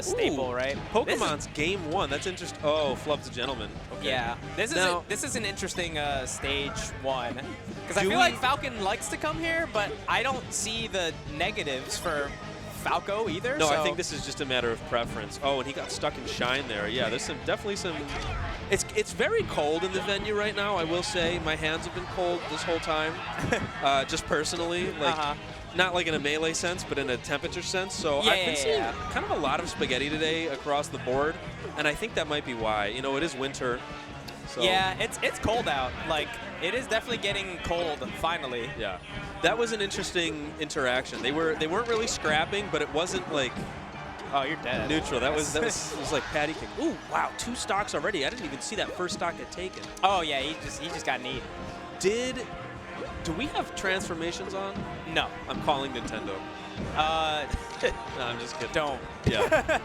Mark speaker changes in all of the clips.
Speaker 1: a staple, right?
Speaker 2: Pokemon's game 1. That's interesting. Oh, Flub's a gentleman. Okay.
Speaker 1: Yeah, this is an interesting stage 1 because I feel like Falcon likes to come here, but I don't see the negatives for Falco either.
Speaker 2: No,
Speaker 1: so.
Speaker 2: I think this is just a matter of preference. Oh, and he got stuck in Shine there. Yeah, there's definitely some. It's very cold in the venue right now. I will say my hands have been cold this whole time, just personally, like not like in a melee sense, but in a temperature sense. So I've been seeing kind of a lot of spaghetti today across the board, and I think that might be why. You know, it is winter. So.
Speaker 1: Yeah, it's cold out. Like, it is definitely getting cold, finally.
Speaker 2: Yeah. That was an interesting interaction. They weren't really scrapping, but it wasn't like
Speaker 1: you're dead.
Speaker 2: Neutral. That was like patty cake. Ooh, wow, 2 stocks already. I didn't even see that first stock get taken.
Speaker 1: Oh yeah, he just got kneed.
Speaker 2: Do we have transformations on?
Speaker 1: No.
Speaker 2: I'm calling Nintendo. No, I'm just kidding.
Speaker 1: Don't.
Speaker 2: Yeah.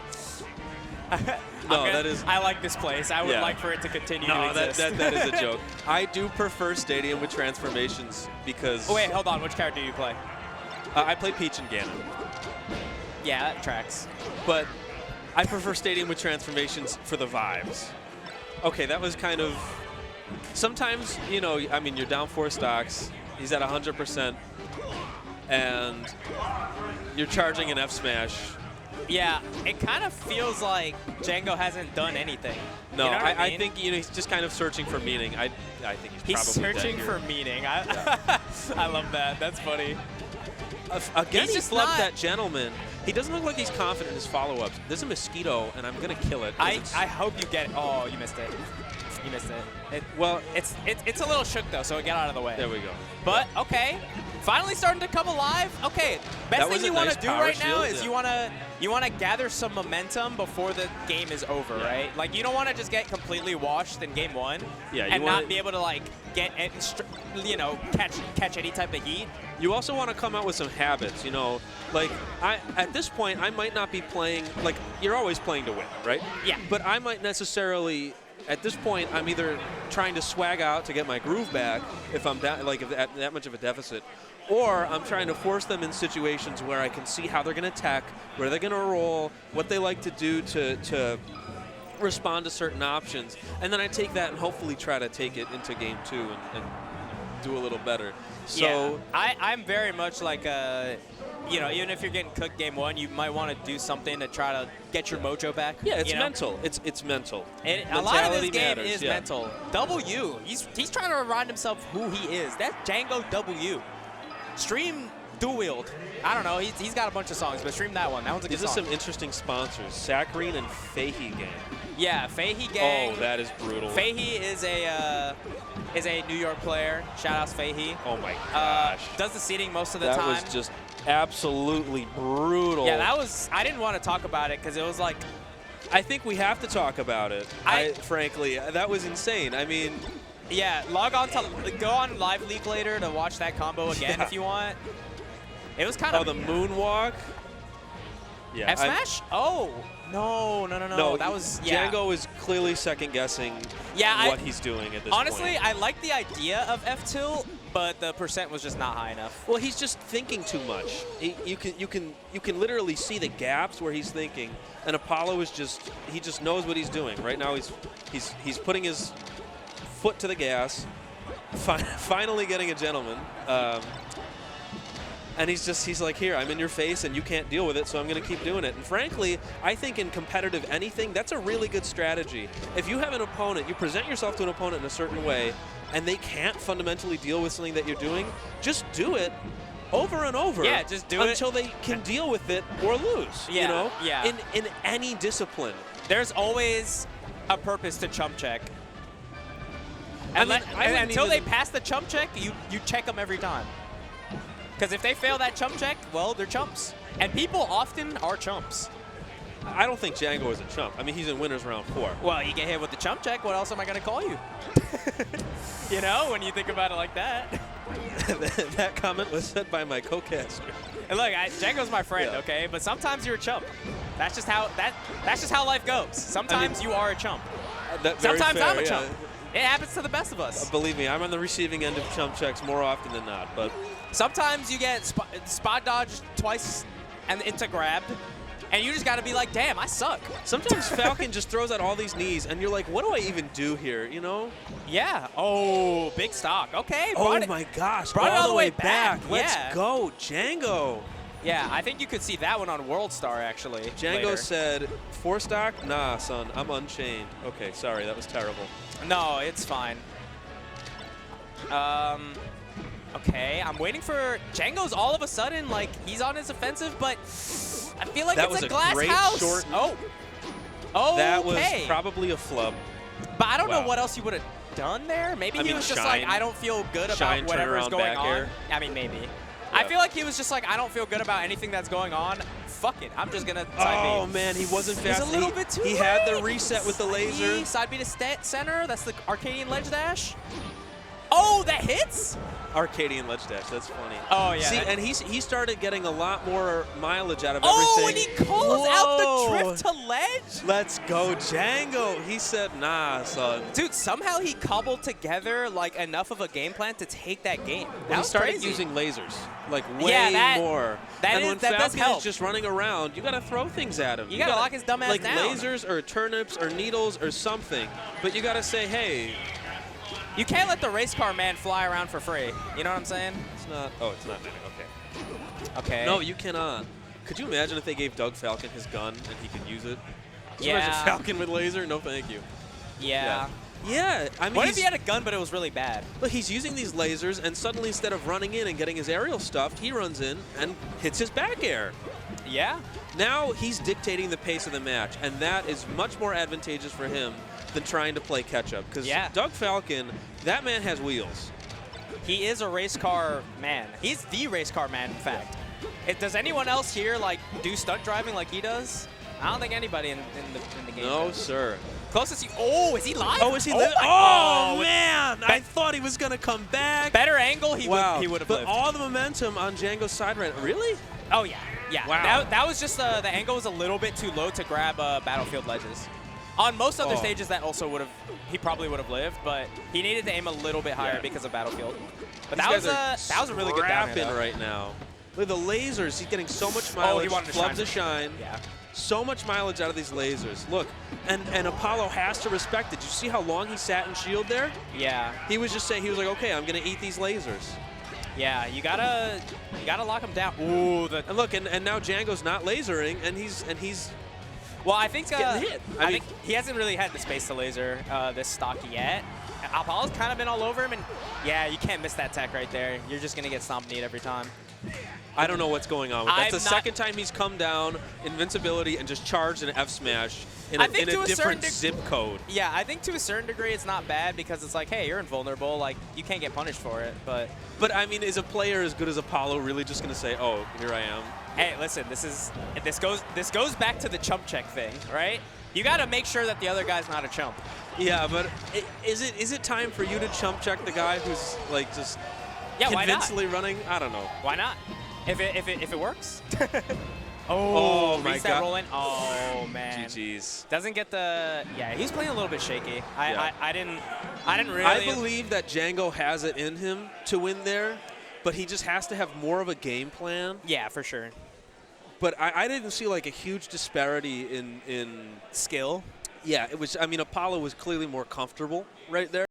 Speaker 2: No, that is.
Speaker 1: I like this place. I would like for it to continue to exist.
Speaker 2: that is a joke. I do prefer Stadium with transformations because.
Speaker 1: Oh wait, hold on. Which character do you play?
Speaker 2: I play Peach and Ganon.
Speaker 1: Yeah, that tracks.
Speaker 2: But I prefer Stadium with transformations for the vibes. Okay, that was kind of. Sometimes, you know, I mean, you're down 4 stocks. He's at 100%, and you're charging an F smash.
Speaker 1: Yeah, it kind of feels like Jango hasn't done anything.
Speaker 2: No,
Speaker 1: you know
Speaker 2: I think he's just kind of searching for meaning. I think he's probably
Speaker 1: searching
Speaker 2: dead
Speaker 1: for
Speaker 2: here.
Speaker 1: meaning. I love that. That's funny.
Speaker 2: Again, he flubbed that gentleman. He doesn't look like he's confident in his follow-ups. There's a mosquito, and I'm going to kill it.
Speaker 1: I hope you get it. Oh, you missed it. You missed it.
Speaker 2: Well,
Speaker 1: it's a little shook, though, so get out of the way.
Speaker 2: There we go.
Speaker 1: But, okay. Finally starting to come alive. Okay, best thing you want to do right now is you want to gather some momentum before the game is over, right? Like, you don't want to just get completely washed in game 1 and not be able to, like, get, you know, catch any type of heat.
Speaker 2: You also want to come out with some habits, you know. Like, at this point, I might not be playing, like, you're always playing to win, right?
Speaker 1: Yeah.
Speaker 2: But I might necessarily, at this point, I'm either trying to swag out to get my groove back if I'm down, like, if at that much of a deficit, or I'm trying to force them in situations where I can see how they're going to attack, where they're going to roll, what they like to do to respond to certain options. And then I take that and hopefully try to take it into game 2 and do a little better. So
Speaker 1: yeah, I'm very much like, you know, even if you're getting cooked game 1, you might want to do something to try to get your mojo back.
Speaker 2: Yeah, it's mental. It's mental.
Speaker 1: A lot of this game is mental. W, he's trying to remind himself who he is. That's Jango W. Stream Dual Wield. I don't know. He's got a bunch of songs, but stream that one. That one's a good song.
Speaker 2: These are some interesting sponsors. Saccharine and Fahey Gang.
Speaker 1: Yeah, Fahey Gang.
Speaker 2: Oh, that is brutal.
Speaker 1: Fahey is a New York player. Shout out Fahey.
Speaker 2: Oh my gosh.
Speaker 1: Does the seating most of the time.
Speaker 2: That was just absolutely brutal.
Speaker 1: Yeah, that was. I didn't want to talk about it because it was like.
Speaker 2: I think we have to talk about it. Frankly, that was insane. I mean.
Speaker 1: Yeah, go on Live League later to watch that combo again if you want. It was kind of.
Speaker 2: Oh, the moonwalk. Yeah.
Speaker 1: F smash? Oh. No. That was
Speaker 2: Jango is clearly second guessing what he's doing at this point.
Speaker 1: Honestly, I like the idea of F tilt, but the percent was just not high enough.
Speaker 2: Well, he's just thinking too much. You can literally see the gaps where he's thinking, and Apollo is he just knows what he's doing. Right now he's putting his foot to the gas, finally getting a gentleman. And he's like, here, I'm in your face, and you can't deal with it, so I'm going to keep doing it. And frankly, I think in competitive anything, that's a really good strategy. If you have an opponent, you present yourself to an opponent in a certain way, and they can't fundamentally deal with something that you're doing, just do it over and over.
Speaker 1: Yeah, just do it
Speaker 2: until they can deal with it or lose.
Speaker 1: Yeah,
Speaker 2: you know?
Speaker 1: Yeah.
Speaker 2: In any discipline,
Speaker 1: there's always a purpose to chump check. And until they pass the chump check, you check them every time. Because if they fail that chump check, well, they're chumps. And people often are chumps.
Speaker 2: I don't think Jango is a chump. I mean, he's in winners round 4.
Speaker 1: Well, you get hit with the chump check, what else am I going to call you? You know, when you think about it like that.
Speaker 2: That comment was said by my co-caster.
Speaker 1: And look, Jango's my friend, okay? But sometimes you're a chump. That's just how life goes. Sometimes you are a chump. Sometimes I'm a chump. It happens to the best of us.
Speaker 2: Believe me, I'm on the receiving end of chump checks more often than not. But
Speaker 1: sometimes you get spot dodge twice and into grabbed. And you just got to be like, damn, I suck.
Speaker 2: Sometimes Falcon just throws out all these knees, and you're like, what do I even do here, you know?
Speaker 1: Yeah. Oh, big stock. Okay.
Speaker 2: Oh, my gosh.
Speaker 1: Brought it all the way back.
Speaker 2: Let's
Speaker 1: Yeah.
Speaker 2: go, Jango.
Speaker 1: Yeah, I think you could see that one on World Star, actually.
Speaker 2: Jango
Speaker 1: later.
Speaker 2: said, 4 stock? Nah, son, I'm unchained. Okay, sorry, that was terrible.
Speaker 1: No, it's fine. Okay, I'm waiting for Jango's all of a sudden, like, he's on his offensive, but I feel like
Speaker 2: that
Speaker 1: it's
Speaker 2: was
Speaker 1: a glass
Speaker 2: great
Speaker 1: house.
Speaker 2: Short.
Speaker 1: Oh. Oh,
Speaker 2: that
Speaker 1: okay.
Speaker 2: was probably a flub.
Speaker 1: But I don't know
Speaker 2: Wow.
Speaker 1: what else he would have done there. Maybe he was just
Speaker 2: shine.
Speaker 1: like, I don't feel good about
Speaker 2: Shine,
Speaker 1: whatever is
Speaker 2: turnaround,
Speaker 1: going
Speaker 2: back
Speaker 1: on.
Speaker 2: air.
Speaker 1: I mean, maybe.
Speaker 2: Yeah.
Speaker 1: I feel like he was just like, I don't feel good about anything that's going on. Fuck it. I'm just going to side B.
Speaker 2: Oh, man, he wasn't fast.
Speaker 1: He's a little bit too
Speaker 2: He
Speaker 1: late.
Speaker 2: had the reset with the laser.
Speaker 1: Side B to center. That's the Arcadian ledge dash. Oh, that hits?
Speaker 2: Arcadian ledge dash. That's funny.
Speaker 1: Oh, yeah.
Speaker 2: See, and he started getting a lot more mileage out of
Speaker 1: oh,
Speaker 2: everything.
Speaker 1: and he calls out the drift to ledge?
Speaker 2: Let's go, Jango. He said, nah, son.
Speaker 1: Dude, somehow he cobbled together like enough of a game plan to take that game.
Speaker 2: When he started
Speaker 1: crazy.
Speaker 2: using lasers, like way more.
Speaker 1: That
Speaker 2: and when
Speaker 1: does
Speaker 2: Falcon
Speaker 1: help.
Speaker 2: is just running around, you got to throw things at him.
Speaker 1: You got to lock his dumb ass
Speaker 2: like
Speaker 1: down.
Speaker 2: lasers or turnips or needles or something. But you got to say, hey.
Speaker 1: You can't let the race car man fly around for free. You know what I'm saying?
Speaker 2: It's not. Oh, it's not. Okay.
Speaker 1: Okay.
Speaker 2: No, you cannot. Could you imagine if they gave Doug Falcon his gun and he could use it? Could you imagine Falcon with laser? No, thank you.
Speaker 1: Yeah.
Speaker 2: Yeah, I mean,
Speaker 1: what if he had a gun but it was really bad?
Speaker 2: Look, he's using these lasers, and suddenly instead of running in and getting his aerial stuffed, he runs in and hits his back air.
Speaker 1: Yeah.
Speaker 2: Now he's dictating the pace of the match, and that is much more advantageous for him than trying to play catch-up. Because Doug Falcon, that man has wheels.
Speaker 1: He is a race car man. He's the race car man, in fact. Does anyone else here like do stunt driving like he does? I don't think anybody in the game
Speaker 2: No,
Speaker 1: does.
Speaker 2: sir.
Speaker 1: Closest he... Oh, is he live?
Speaker 2: Oh, is he live? Oh, man! I thought he was going to come back.
Speaker 1: Better angle, he would have lived.
Speaker 2: But all the momentum on Jango's side right. Really?
Speaker 1: Oh, yeah. Yeah.
Speaker 2: Wow.
Speaker 1: That was just... the angle was a little bit too low to grab Battlefield ledges. On most other stages, that also would have... He probably would have lived, but he needed to aim a little bit higher because of Battlefield. But that was a really good down air,
Speaker 2: right now. Look at the lasers. He's getting so much mileage.
Speaker 1: He wanted
Speaker 2: to shine.
Speaker 1: Yeah.
Speaker 2: So much mileage out of these lasers. Look, and Apollo has to respect it. Did you see how long he sat in shield there?
Speaker 1: Yeah.
Speaker 2: He was just saying, he was like, okay, I'm going to eat these lasers.
Speaker 1: Yeah, you gotta lock him down. Ooh,
Speaker 2: and look, and now Jango's not lasering, and he's
Speaker 1: well, I think
Speaker 2: getting hit.
Speaker 1: I think he hasn't really had the space to laser this stock yet. Apollo's kind of been all over him, and yeah, you can't miss that tech right there. You're just gonna get stomp kneed every time.
Speaker 2: I don't know what's going on. That's the second time he's come down, invincibility, and just charged an F smash in a different zip code.
Speaker 1: Yeah, I think to a certain degree it's not bad because it's like, hey, you're invulnerable. Like, you can't get punished for it. But
Speaker 2: I mean, is a player as good as Apollo really just going to say, oh, here I am?
Speaker 1: Hey, listen, this goes back to the chump check thing, right? You got to make sure that the other guy's not a chump.
Speaker 2: Yeah, but is it time for you to chump check the guy who's like just convincingly running? I don't know.
Speaker 1: Why not? If it works.
Speaker 2: Oh my God!
Speaker 1: Rolling. Oh man.
Speaker 2: GG's.
Speaker 1: Doesn't get the. Yeah, he's playing a little bit shaky. I didn't really.
Speaker 2: I believe that Jango has it in him to win there, but he just has to have more of a game plan.
Speaker 1: Yeah, for sure.
Speaker 2: But I didn't see like a huge disparity in
Speaker 1: skill.
Speaker 2: Yeah, it was. I mean, Apollo was clearly more comfortable right there.